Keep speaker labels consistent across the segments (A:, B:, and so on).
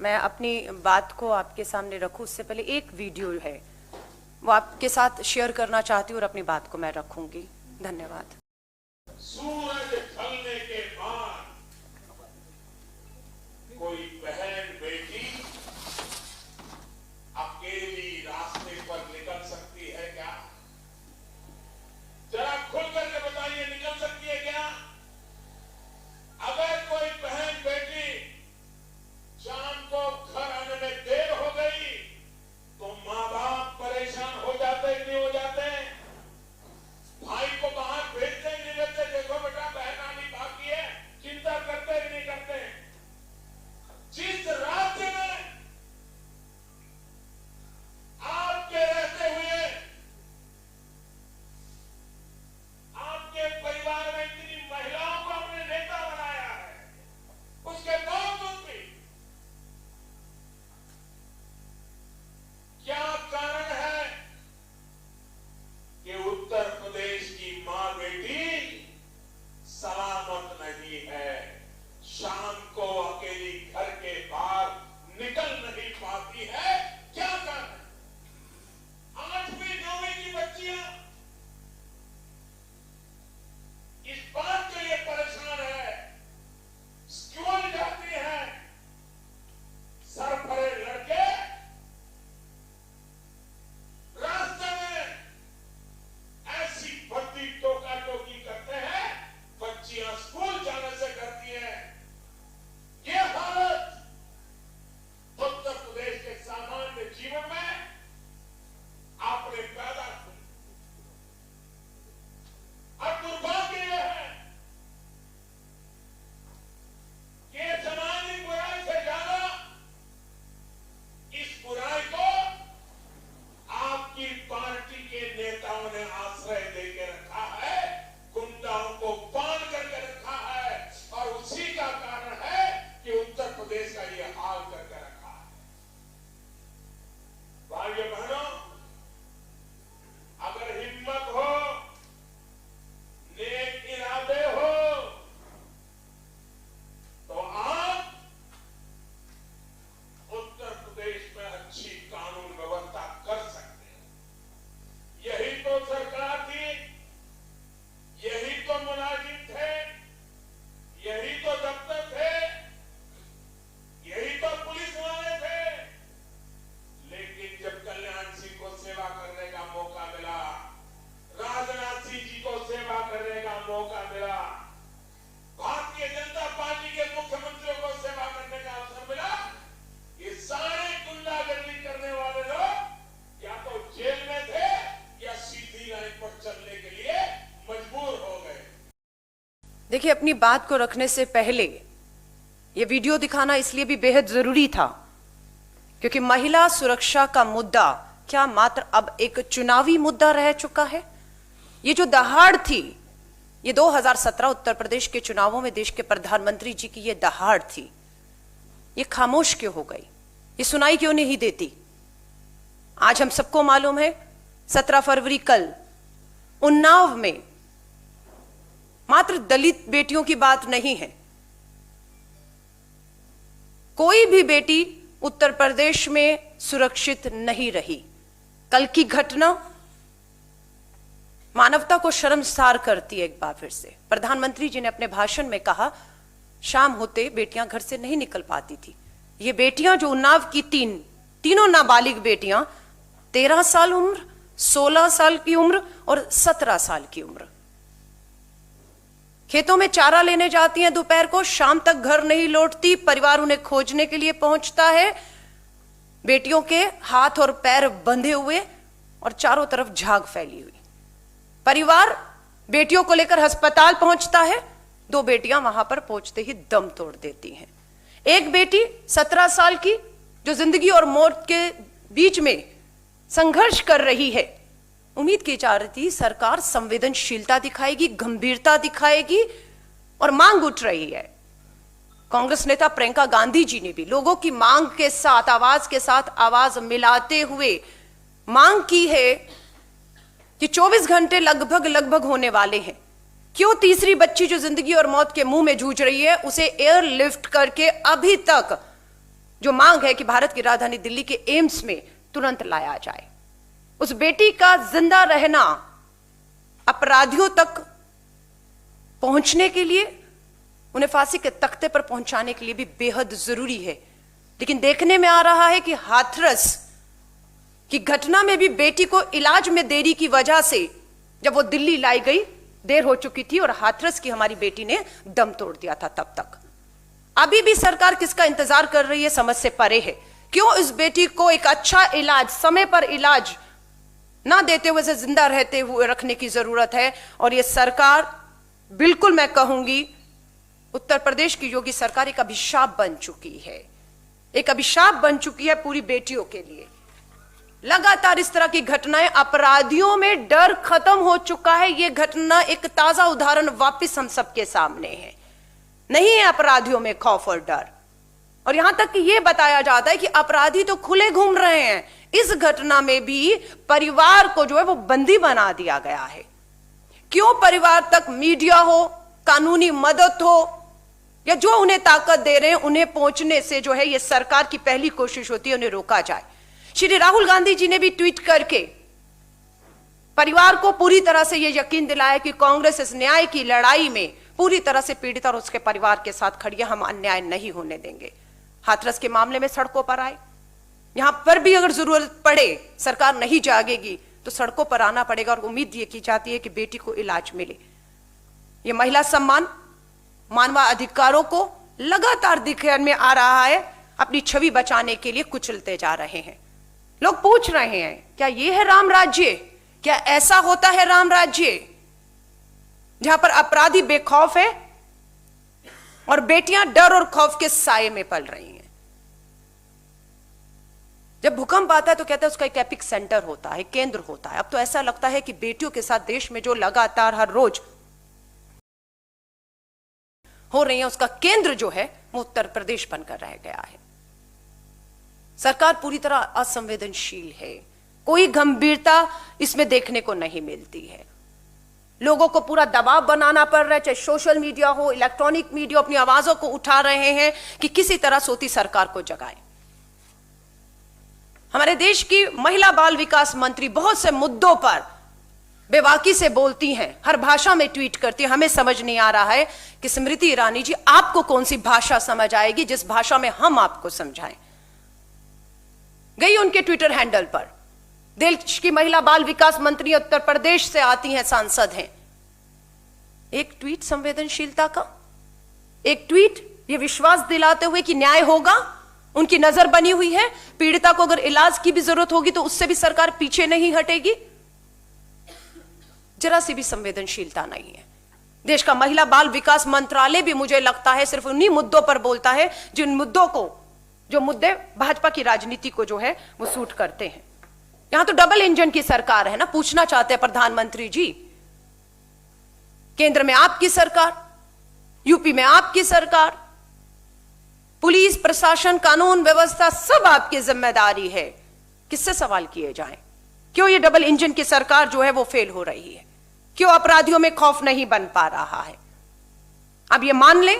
A: मैं अपनी बात को आपके सामने रखूं उससे पहले एक वीडियो है वो आपके साथ शेयर करना चाहती हूँ और अपनी बात को मैं रखूंगी। धन्यवाद।
B: सूरज ढलने के बाद कोई बहन बेटी अकेली रास्ते पर निकल सकती है क्या? जरा खुल करके बताइए, निकल सकती है क्या? अगर कोई बहन बेटी शाम को घर आने में देर हो गई तो माँ बाप परेशान हो जाते ही नहीं हो जाते? भाई को बाहर भेजते ही नहीं भेजते? देखो बेटा बहन आनी बाकी है, चिंता करते ही नहीं करते? जिस राज्य में आपके रहते हुए आपके परिवार में इतनी महिलाओं को अपने नेता बनाया है, उसके बावजूद भी क्या कारण है कि उत्तर प्रदेश की मां बेटी सलामत नहीं है? शाम को अकेली घर के बाहर निकल नहीं पाती है, क्या कारण है? 8वीं 9वीं की बच्चियां इस बात के लिए परेशान है, स्कूल जाती है, सरफरे लड़के रास्ते में ऐसी भर्ती टोका टोकी करते हैं, बच्चियां स्कूल जाने से करती हैं। ये हालत उत्तर प्रदेश के सामान्य जीवन में आपने पैदा की। अब दुर्भाग्य यह है कि ये समाज की बुराई से ज्यादा इस बुराई को आपकी पार्टी के नेताओं ने आश्रय देके रखा है, गुंडाओं को बांध करके रखा है, और उसी का कारण है कि उत्तर प्रदेश का ये हाल करके रखा है। भाइयों बहनों, अगर हिम्मत हो, नेक इरादे हो, तो आप उत्तर प्रदेश में अच्छी कानून व्यवस्था कर सकते हैं। यही तो सरकार थी, यही तो मुलाजिम थे, यही तो दफ्तर थे, यही तो पुलिस वाले थे। लेकिन जब कल्याण सिंह को सेवा करने का मौका मिला, राजनाथ सिंह जी को सेवा करने का मौका मिला, भारतीय जनता पार्टी के मुख्यमंत्रियों को सेवा करने का अवसर मिला, ये सारे गुंडागर्दी करने वाले लोग या तो जेल में थे या सीधी लाइन पर चलने के लिए मजबूर हो गए।
A: देखिए, अपनी बात को रखने से पहले ये वीडियो दिखाना इसलिए भी बेहद जरूरी था क्योंकि महिला सुरक्षा का मुद्दा क्या मात्र अब एक चुनावी मुद्दा रह चुका है? ये जो दहाड़ थी, ये 2017 उत्तर प्रदेश के चुनावों में देश के प्रधानमंत्री जी की ये दहाड़ थी, ये खामोश क्यों हो गई? ये सुनाई क्यों नहीं देती? आज हम सबको मालूम है 17 फरवरी कल उन्नाव में मात्र दलित बेटियों की बात नहीं है, कोई भी बेटी उत्तर प्रदेश में सुरक्षित नहीं रही। कल की घटना मानवता को शर्मसार करती है। एक बार फिर से प्रधानमंत्री जी ने अपने भाषण में कहा, शाम होते बेटियां घर से नहीं निकल पाती थी। ये बेटियां जो उन्नाव की तीनों नाबालिग बेटियां 13 साल उम्र, 16 साल की उम्र और 17 साल की उम्र, खेतों में चारा लेने जाती हैं दोपहर को, शाम तक घर नहीं लौटती, परिवार उन्हें खोजने के लिए पहुंचता है, बेटियों के हाथ और पैर बंधे हुए और चारों तरफ झाग फैली हुई। परिवार बेटियों को लेकर अस्पताल पहुंचता है, 2 बेटियां वहां पर पहुंचते ही दम तोड़ देती हैं। एक बेटी 17 साल की जो जिंदगी और मौत के बीच में संघर्ष कर रही है, उम्मीद की जा रही थी सरकार संवेदनशीलता दिखाएगी, गंभीरता दिखाएगी और मांग उठ रही है। कांग्रेस नेता प्रियंका गांधी जी ने भी लोगों की मांग के साथ, आवाज के साथ आवाज मिलाते हुए मांग की है कि 24 घंटे लगभग होने वाले हैं, क्यों तीसरी बच्ची जो जिंदगी और मौत के मुंह में जूझ रही है उसे एयरलिफ्ट करके अभी तक जो मांग है कि भारत की राजधानी दिल्ली के एम्स में तुरंत लाया जाए। उस बेटी का जिंदा रहना अपराधियों तक पहुंचने के लिए, उन्हें फांसी के तख्ते पर पहुंचाने के लिए भी बेहद जरूरी है। लेकिन देखने में आ रहा है कि हाथरस की घटना में भी बेटी को इलाज में देरी की वजह से जब वो दिल्ली लाई गई, देर हो चुकी थी और हाथरस की हमारी बेटी ने दम तोड़ दिया था। तब तक अभी भी सरकार किसका इंतजार कर रही है, समझ से परे है। क्यों इस बेटी को एक अच्छा इलाज, समय पर इलाज ना देते हुए से जिंदा रहते हुए रखने की जरूरत है। और ये सरकार, बिल्कुल मैं कहूंगी, उत्तर प्रदेश की योगी सरकार एक अभिशाप बन चुकी है, एक अभिशाप बन चुकी है पूरी बेटियों के लिए। लगातार इस तरह की घटनाएं, अपराधियों में डर खत्म हो चुका है। यह घटना एक ताजा उदाहरण वापस हम सबके सामने है। नहीं है अपराधियों में खौफ और डर, और यहां तक कि यह बताया जाता है कि अपराधी तो खुले घूम रहे हैं। इस घटना में भी परिवार को जो है वो बंदी बना दिया गया है। क्यों परिवार तक मीडिया हो, कानूनी मदद हो, या जो उन्हें ताकत दे रहे हैं उन्हें पहुंचने से जो है ये सरकार की पहली कोशिश होती है उन्हें रोका जाए। श्री राहुल गांधी जी ने भी ट्वीट करके परिवार को पूरी तरह से यह यकीन दिलाया कि कांग्रेस इस न्याय की लड़ाई में पूरी तरह से पीड़ित और उसके परिवार के साथ खड़ी है, हम अन्याय नहीं होने देंगे। हाथरस के मामले में सड़कों पर आए, यहां पर भी अगर जरूरत पड़े, सरकार नहीं जागेगी तो सड़कों पर आना पड़ेगा। और उम्मीद ये की जाती है कि बेटी को इलाज मिले। ये महिला सम्मान, मानवाधिकारों को लगातार दिखने में आ रहा है, अपनी छवि बचाने के लिए कुचलते जा रहे हैं। लोग पूछ रहे हैं, क्या यह है राम राज्य? क्या ऐसा होता है राम राज्य जहां पर अपराधी बेखौफ है और बेटियां डर और खौफ के साए में पल रही हैं? जब भूकंप आता है तो कहते हैं उसका एक एपिक सेंटर होता है, केंद्र होता है। अब तो ऐसा लगता है कि बेटियों के साथ देश में जो लगातार हर रोज हो रही है उसका केंद्र जो है वो उत्तर प्रदेश बनकर रह गया है। सरकार पूरी तरह असंवेदनशील है, कोई गंभीरता इसमें देखने को नहीं मिलती है। लोगों को पूरा दबाव बनाना पड़ रहा है, चाहे सोशल मीडिया हो, इलेक्ट्रॉनिक मीडिया, अपनी आवाजों को उठा रहे हैं कि किसी तरह सोती सरकार को जगाएं। हमारे देश की महिला बाल विकास मंत्री बहुत से मुद्दों पर बेबाकी से बोलती हैं, हर भाषा में ट्वीट करती है। हमें समझ नहीं आ रहा है कि स्मृति ईरानी जी, आपको कौन सी भाषा समझ आएगी जिस भाषा में हम आपको समझाएं। गई उनके ट्विटर हैंडल पर, देश की महिला बाल विकास मंत्री उत्तर प्रदेश से आती हैं, सांसद हैं। एक ट्वीट संवेदनशीलता का, एक ट्वीट ये विश्वास दिलाते हुए कि न्याय होगा, उनकी नजर बनी हुई है। पीड़िता को अगर इलाज की भी जरूरत होगी तो उससे भी सरकार पीछे नहीं हटेगी। जरा सी भी संवेदनशीलता नहीं है। देश का महिला बाल विकास मंत्रालय भी मुझे लगता है सिर्फ उन्हीं मुद्दों पर बोलता है जिन मुद्दों को, जो मुद्दे भाजपा की राजनीति को जो है वो सूट करते हैं। यहां तो डबल इंजन की सरकार है ना। पूछना चाहते हैं प्रधानमंत्री जी, केंद्र में आपकी सरकार, यूपी में आपकी सरकार, पुलिस प्रशासन, कानून व्यवस्था सब आपकी जिम्मेदारी है। किससे सवाल किए जाएं? क्यों ये डबल इंजन की सरकार जो है वो फेल हो रही है? क्यों अपराधियों में खौफ नहीं बन पा रहा है? अब ये मान लें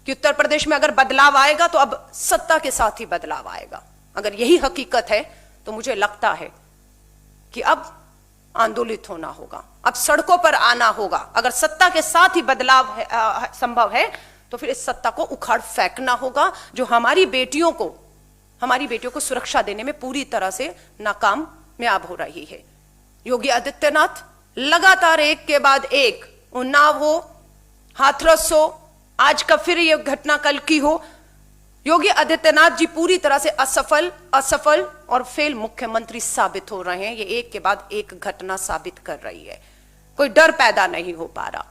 A: कि उत्तर प्रदेश में अगर बदलाव आएगा तो अब सत्ता के साथ ही बदलाव आएगा। अगर यही हकीकत है तो मुझे लगता है कि अब आंदोलित होना होगा, अब सड़कों पर आना होगा। अगर सत्ता के साथ ही बदलाव संभव है तो फिर इस सत्ता को उखाड़ फेंकना होगा, जो हमारी बेटियों को सुरक्षा देने में पूरी तरह से नाकामयाब हो रही है। योगी आदित्यनाथ लगातार एक के बाद एक, उन्नाव हो, हाथरस हो, आज का फिर यह घटना कल की हो, योगी आदित्यनाथ जी पूरी तरह से असफल और फेल मुख्यमंत्री साबित हो रहे हैं। ये एक के बाद एक घटना साबित कर रही है। कोई डर पैदा नहीं हो पा रहा।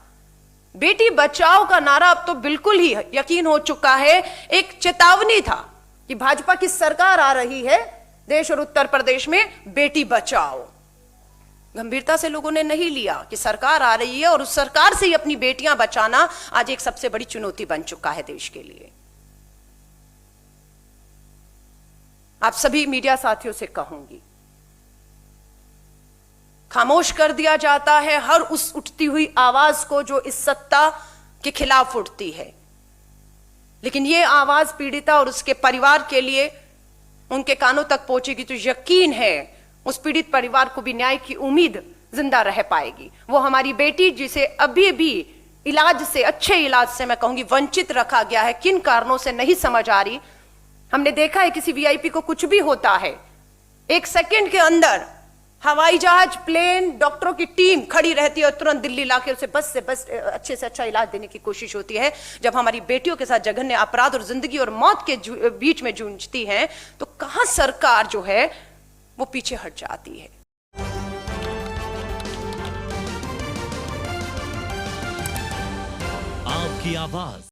A: बेटी बचाओ का नारा अब तो बिल्कुल ही यकीन हो चुका है, एक चेतावनी था कि भाजपा की सरकार आ रही है देश और उत्तर प्रदेश में, बेटी बचाओ। गंभीरता से लोगों ने नहीं लिया कि सरकार आ रही है और उस सरकार से ही अपनी बेटियां बचाना आज एक सबसे बड़ी चुनौती बन चुका है देश के लिए। आप सभी मीडिया साथियों से कहूंगी, खामोश कर दिया जाता है हर उस उठती हुई आवाज को जो इस सत्ता के खिलाफ उठती है। लेकिन ये आवाज पीड़िता और उसके परिवार के लिए उनके कानों तक पहुंचेगी तो यकीन है उस पीड़ित परिवार को भी न्याय की उम्मीद जिंदा रह पाएगी। वो हमारी बेटी जिसे अभी भी इलाज से, अच्छे इलाज से मैं कहूंगी वंचित रखा गया है, किन कारणों से नहीं समझ आ रही। हमने देखा है किसी वीआईपी को कुछ भी होता है, 1 सेकंड के अंदर हवाई जहाज, प्लेन, डॉक्टरों की टीम खड़ी रहती है और तुरंत दिल्ली लाके उसे बस से बस अच्छे से अच्छा इलाज देने की कोशिश होती है। जब हमारी बेटियों के साथ जघन्य अपराध और जिंदगी और मौत के बीच में जूझती हैं तो कहां सरकार जो है वो पीछे हट जाती है।
C: आपकी आवाज